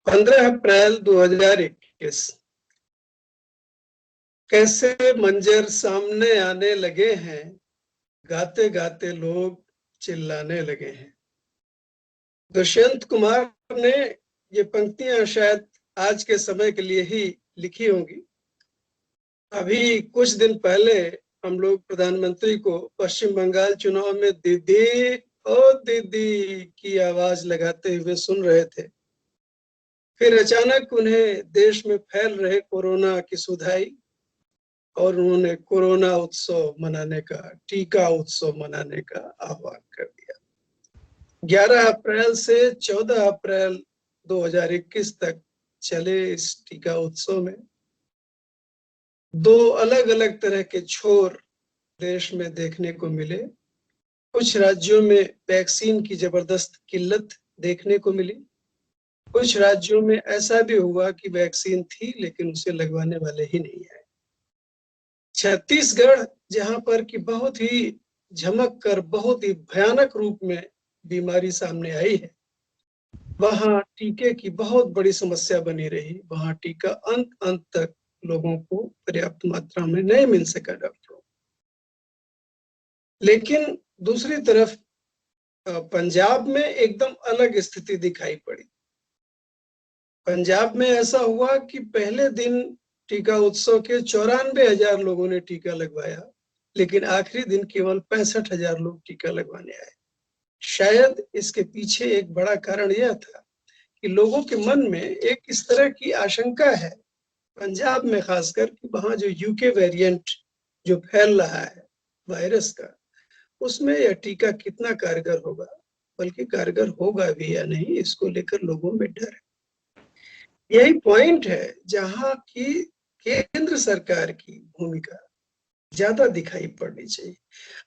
15 अप्रैल 2021 कैसे मंजर सामने आने लगे हैं, गाते गाते लोग चिल्लाने लगे हैं। दुष्यंत कुमार ने ये पंक्तियां शायद आज के समय के लिए ही लिखी होंगी। अभी कुछ दिन पहले हम लोग प्रधानमंत्री को पश्चिम बंगाल चुनाव में दीदी ओ दीदी की आवाज लगाते हुए सुन रहे थे। फिर अचानक उन्हें देश में फैल रहे कोरोना की सुधाई और उन्होंने कोरोना उत्सव मनाने का, टीका उत्सव मनाने का आह्वान कर दिया। 11 अप्रैल से 14 अप्रैल 2021 तक चले इस टीका उत्सव में दो अलग अलग तरह के छोर देश में देखने को मिले। कुछ राज्यों में वैक्सीन की जबरदस्त किल्लत देखने को मिली। कुछ राज्यों में ऐसा भी हुआ कि वैक्सीन थी लेकिन उसे लगवाने वाले ही नहीं आए। छत्तीसगढ़, जहां पर कि बहुत ही झमक कर बहुत ही भयानक रूप में बीमारी सामने आई है, वहां टीके की बहुत बड़ी समस्या बनी रही। वहां टीका अंत तक लोगों को पर्याप्त मात्रा में नहीं मिल सका डॉक्टरों। लेकिन दूसरी तरफ पंजाब में एकदम अलग स्थिति दिखाई पड़ी। पंजाब में ऐसा हुआ कि पहले दिन टीका उत्सव के 94,000 लोगों ने टीका लगवाया, लेकिन आखिरी दिन केवल 65,000 लोग टीका लगवाने आए। शायद इसके पीछे एक बड़ा कारण यह था कि लोगों के मन में एक इस तरह की आशंका है, पंजाब में खासकर, कि वहां जो यूके वेरिएंट जो फैल रहा है वायरस का, उसमें यह टीका कितना कारगर होगा, बल्कि कारगर होगा भी या नहीं, इसको लेकर लोगों में डर है। यही पॉइंट है जहां की केंद्र सरकार की भूमिका ज्यादा दिखाई पड़नी चाहिए।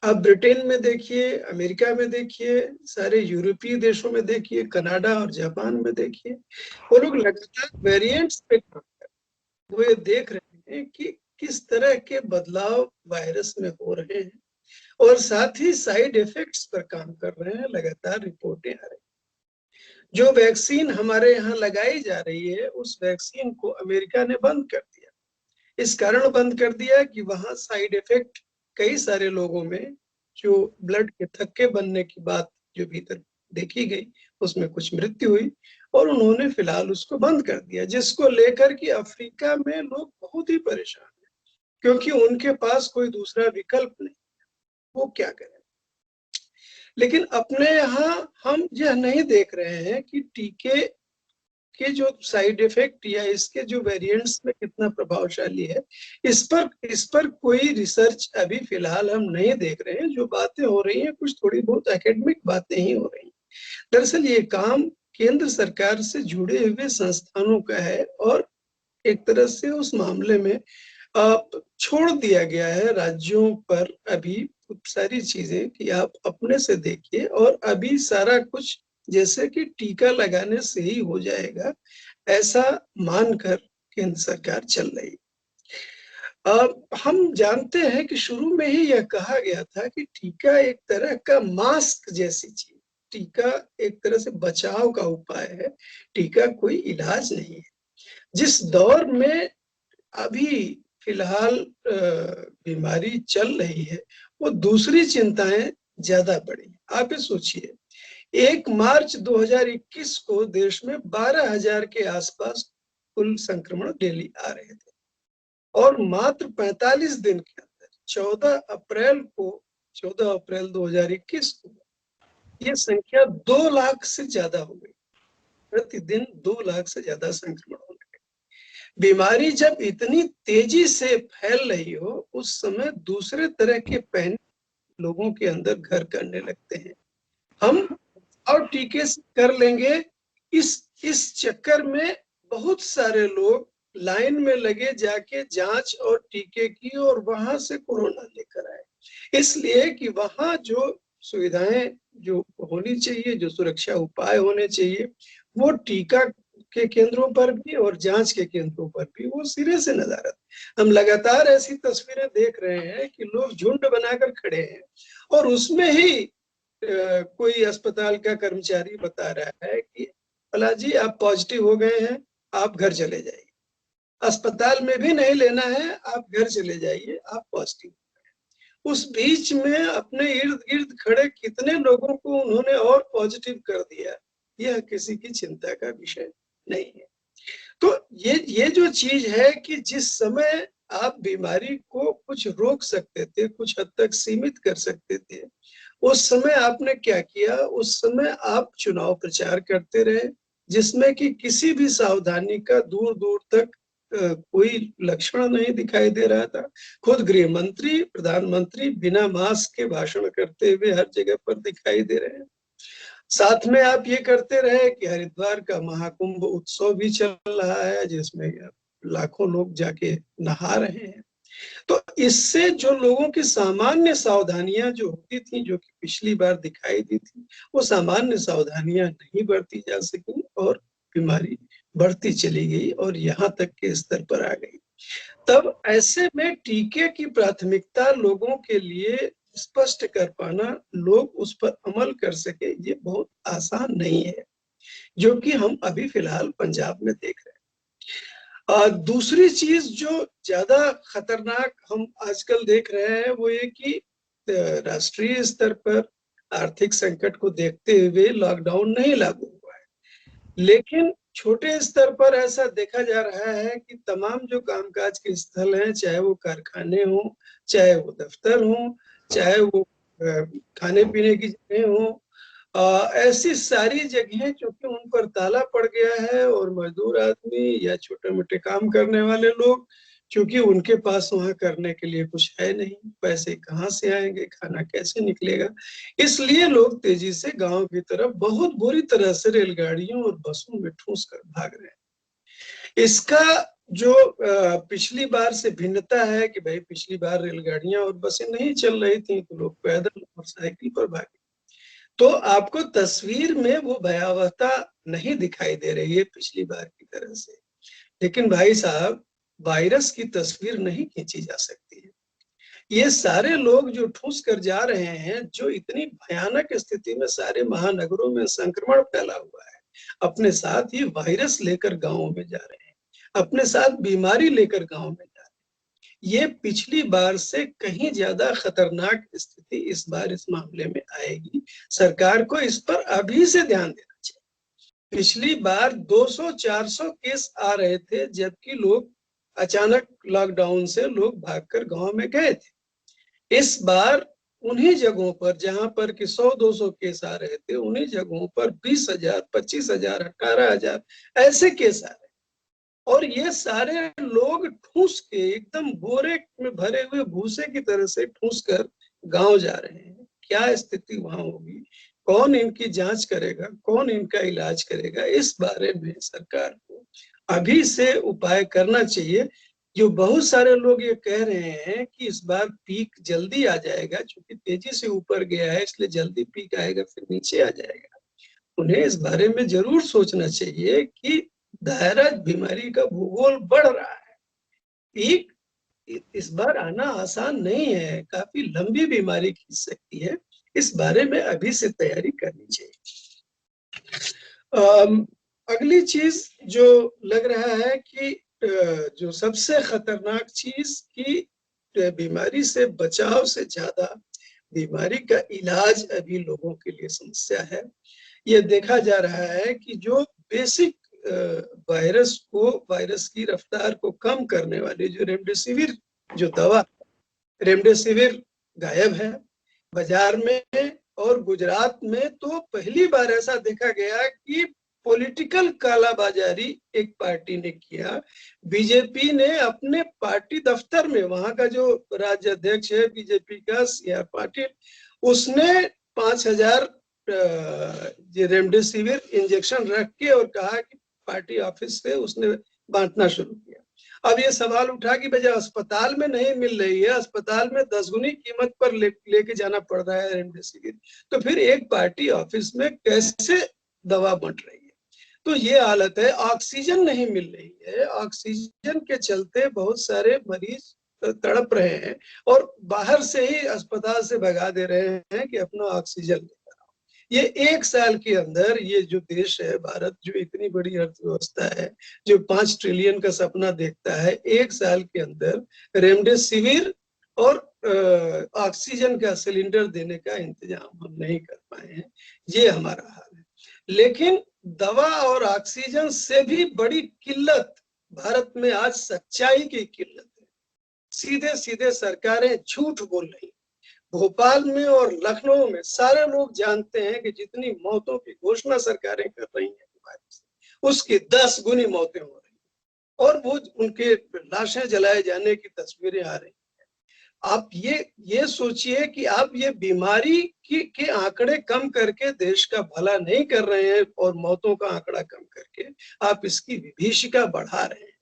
आप ब्रिटेन में देखिए, अमेरिका में देखिए, सारे यूरोपीय देशों में देखिए, कनाडा और जापान में देखिए, वो लोग लगातार वेरिएंट्स पे काम कर रहे हैं। वो ये देख रहे हैं कि किस तरह के बदलाव वायरस में हो रहे हैं और साथ ही साइड इफेक्ट्स पर काम कर रहे हैं। लगातार रिपोर्टें आ रही। जो वैक्सीन हमारे यहाँ लगाई जा रही है, उस वैक्सीन को अमेरिका ने बंद कर दिया। इस कारण बंद कर दिया कि वहां साइड इफेक्ट कई सारे लोगों में, जो ब्लड के थक्के बनने की बात जो भीतर देखी गई, उसमें कुछ मृत्यु हुई और उन्होंने फिलहाल उसको बंद कर दिया, जिसको लेकर कि अफ्रीका में लोग बहुत ही परेशान हैं, क्योंकि उनके पास कोई दूसरा विकल्प नहीं, वो क्या करें। लेकिन अपने यहाँ हम यह नहीं देख रहे हैं कि टीके के जो साइड इफेक्ट या इसके जो वेरिएंट्स में कितना प्रभावशाली है, इस पर कोई रिसर्च अभी फिलहाल हम नहीं देख रहे हैं। जो बातें हो रही हैं, कुछ थोड़ी बहुत एकेडमिक बातें ही हो रही हैं। दरअसल ये काम केंद्र सरकार से जुड़े हुए संस्थानों का है और एक तरह से उस मामले में छोड़ दिया गया है राज्यों पर अभी सारी चीजें कि आप अपने से देखिए, और अभी सारा कुछ जैसे कि टीका लगाने से ही हो जाएगा, ऐसा मानकर केंद्र सरकार चल रही। हम जानते हैं कि शुरू में ही यह कहा गया था कि टीका एक तरह का मास्क जैसी चीज, टीका एक तरह से बचाव का उपाय है, टीका कोई इलाज नहीं है। जिस दौर में अभी फिलहाल बीमारी चल रही है, वो दूसरी चिंताएं ज्यादा बढ़ी। आप ये सोचिए, 1 मार्च 2021 को देश में 12,000 के आसपास कुल संक्रमण डेली आ रहे थे और मात्र 45 दिन के अंदर 14 अप्रैल 2021 को ये संख्या 2 लाख से ज्यादा हो गई। प्रतिदिन 2 लाख से ज्यादा संक्रमण होने लगे। बीमारी जब इतनी तेजी से फैल रही हो, उस समय दूसरे तरह के पैनिक लोगों के अंदर घर करने लगते हैं। हम और टीके से कर लेंगे, इस चक्कर में बहुत सारे लोग लाइन में लगे जाके जांच और टीके की और वहां से कोरोना लेकर आए, इसलिए कि वहां जो सुविधाएं जो होनी चाहिए, जो सुरक्षा उपाय होने चाहिए, वो टीका के केंद्रों पर भी और जांच के केंद्रों पर भी वो सिरे से नदारत। हम लगातार ऐसी तस्वीरें देख रहे हैं कि लोग झुंड बनाकर खड़े हैं और उसमें ही कोई अस्पताल का कर्मचारी बता रहा है कि फला जी आप पॉजिटिव हो गए हैं, आप घर चले जाइए, अस्पताल में भी नहीं लेना है, आप घर चले जाइए, आप पॉजिटिव। उस बीच में अपने इर्द गिर्द खड़े कितने लोगों को उन्होंने और पॉजिटिव कर दिया, यह किसी की चिंता का विषय नहीं है। तो ये जो चीज है कि जिस समय आप बीमारी को कुछ रोक सकते थे, कुछ हद तक सीमित कर सकते थे, उस समय आपने क्या किया? उस समय आप चुनाव प्रचार करते रहे, जिसमें कि किसी भी सावधानी का दूर दूर तक कोई लक्षण नहीं दिखाई दे रहा था। खुद गृह मंत्री, प्रधानमंत्री बिना मास्क के भाषण करते हुए हर जगह पर दिखाई दे रहे हैं। साथ में आप ये करते रहे कि हरिद्वार का महाकुंभ उत्सव भी चल रहा है, जिसमें लाखों लोग जाके नहा रहे हैं। तो इससे जो लोगों की सामान्य सावधानियां जो होती थी, जो कि पिछली बार दिखाई दी थी, वो सामान्य सावधानियां नहीं बरती जा सकी और बीमारी बढ़ती चली गई और यहाँ तक के स्तर पर आ गई। तब ऐसे में टीके की प्राथमिकता लोगों के लिए स्पष्ट कर पाना, लोग उस पर अमल कर सके, ये बहुत आसान नहीं है, जो कि हम अभी फिलहाल पंजाब में देख रहे हैं। दूसरी चीज जो ज्यादा खतरनाक हम आजकल देख रहे हैं वो ये कि राष्ट्रीय स्तर पर आर्थिक संकट को देखते हुए लॉकडाउन नहीं लागू हुआ है, लेकिन छोटे स्तर पर ऐसा देखा जा रहा है कि तमाम जो कामकाज के स्थल हैं, चाहे वो कारखाने हों, चाहे वो दफ्तर हों, चाहे वो खाने पीने की जगह हों, ऐसी सारी जगहें क्योंकि उन पर ताला पड़ गया है और मजदूर आदमी या छोटे मोटे काम करने वाले लोग, क्योंकि उनके पास वहां करने के लिए कुछ है नहीं, पैसे कहाँ से आएंगे, खाना कैसे निकलेगा, इसलिए लोग तेजी से गांव की तरफ बहुत बुरी तरह से रेलगाड़ियों और बसों में ठूस कर भाग रहे हैं। इसका जो पिछली बार से भिन्नता है कि भाई पिछली बार रेलगाड़ियां और बसें नहीं चल रही थी तो लोग पैदल और साइकिल पर भागे, तो आपको तस्वीर में वो भयावहता नहीं दिखाई दे रही है पिछली बार की तरह से। लेकिन भाई साहब, वायरस की तस्वीर नहीं खींची जा सकती है। ये सारे लोग जो ठूस कर जा रहे हैं, जो इतनी भयानक स्थिति में सारे महानगरों में संक्रमण फैला हुआ है, अपने साथ ये वायरस लेकर गांवों में जा रहे हैं, अपने साथ बीमारी लेकर गांव में जा रहे हैं। ये पिछली बार से कहीं ज्यादा खतरनाक स्थिति इस बार इस मामले में आएगी। सरकार को इस पर अभी से ध्यान देना चाहिए। पिछली बार 200-400 केस आ रहे थे, जबकि लोग अचानक लॉकडाउन से लोग भागकर गांव में गए थे। इस बार उन्हीं जगहों पर जहां पर कि 100-200 केस आ रहे थे, उन्हीं जगहों पर 20,000, 25,000, 18,000 ऐसे केस आ रहे हैं। और ये सारे लोग ठूस के एकदम बोरे में भरे हुए भूसे की तरह से ठूस कर गांव जा रहे हैं। क्या स्थिति वहां होगी, कौन इनकी जांच करेगा, कौन इनका इलाज करेगा, इस बारे में सरकार को अभी से उपाय करना चाहिए। जो बहुत सारे लोग ये कह रहे हैं कि इस बार पीक जल्दी आ जाएगा, क्योंकि तेजी से ऊपर गया है इसलिए जल्दी पीक आएगा फिर नीचे आ जाएगा, उन्हें इस बारे में जरूर सोचना चाहिए कि दायरा बीमारी का भूगोल बढ़ रहा है। पीक इस बार आना आसान नहीं है, काफी लंबी बीमारी खींच सकती है, इस बारे में अभी से तैयारी करनी चाहिए। अगली चीज जो लग रहा है कि जो सबसे खतरनाक चीज की बीमारी से बचाव से ज्यादा बीमारी का इलाज अभी लोगों के लिए समस्या है। ये देखा जा रहा है कि जो बेसिक वायरस की रफ्तार को कम करने वाली जो रेमडेसिविर जो दवा, रेमडेसिविर गायब है बाजार में। और गुजरात में तो पहली बार ऐसा देखा गया कि पॉलिटिकल कालाबाजारी एक पार्टी ने किया। बीजेपी ने अपने पार्टी दफ्तर में, वहां का जो राज्य अध्यक्ष है बीजेपी का CR पाटिल, उसने 5,000 रेमडेसिविर इंजेक्शन रख के और कहा कि पार्टी ऑफिस से उसने बांटना शुरू किया। अब ये सवाल उठा कि भाई अस्पताल में नहीं मिल रही है, अस्पताल में 10 गुनी कीमत पर लेके जाना पड़ रहा है रेमडेसिविर, तो फिर एक पार्टी ऑफिस में कैसे दवा बंट रही है। तो ये हालत है। ऑक्सीजन नहीं मिल रही है, ऑक्सीजन के चलते बहुत सारे मरीज तड़प रहे हैं और बाहर से ही अस्पताल से भगा दे रहे हैं कि अपना ऑक्सीजन लेकर आओ। ये 1 साल के अंदर ये जो देश है भारत, जो इतनी बड़ी अर्थव्यवस्था है, जो 5 ट्रिलियन का सपना देखता है, 1 साल के अंदर रेमडेसिविर और ऑक्सीजन का सिलेंडर देने का इंतजाम हम नहीं कर पाए हैं। ये हमारा हाल है। लेकिन दवा और ऑक्सीजन से भी बड़ी किल्लत भारत में आज सच्चाई की किल्लत है। सीधे सीधे सरकारें झूठ बोल रही। भोपाल में और लखनऊ में सारे लोग जानते हैं कि जितनी मौतों की घोषणा सरकारें कर रही हैं बीमारी से, उसकी 10 गुनी मौतें हो रही हैं और वो उनके लाशें जलाए जाने की तस्वीरें आ रही हैं। आप ये सोचिए कि आप ये बीमारी के आंकड़े कम करके देश का भला नहीं कर रहे हैं और मौतों का आंकड़ा कम करके आप इसकी विभीषिका बढ़ा रहे हैं।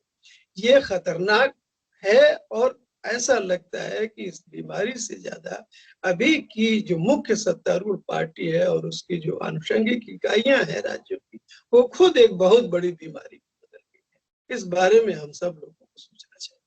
ये खतरनाक है और ऐसा लगता है कि इस बीमारी से ज्यादा अभी की जो मुख्य सत्तारूढ़ पार्टी है और उसकी जो आनुषंगिक इकाइयां हैं राज्यों की, वो खुद एक बहुत बड़ी बीमारी बदल गई है। इस बारे में हम सब लोगों को सोचना चाहिए।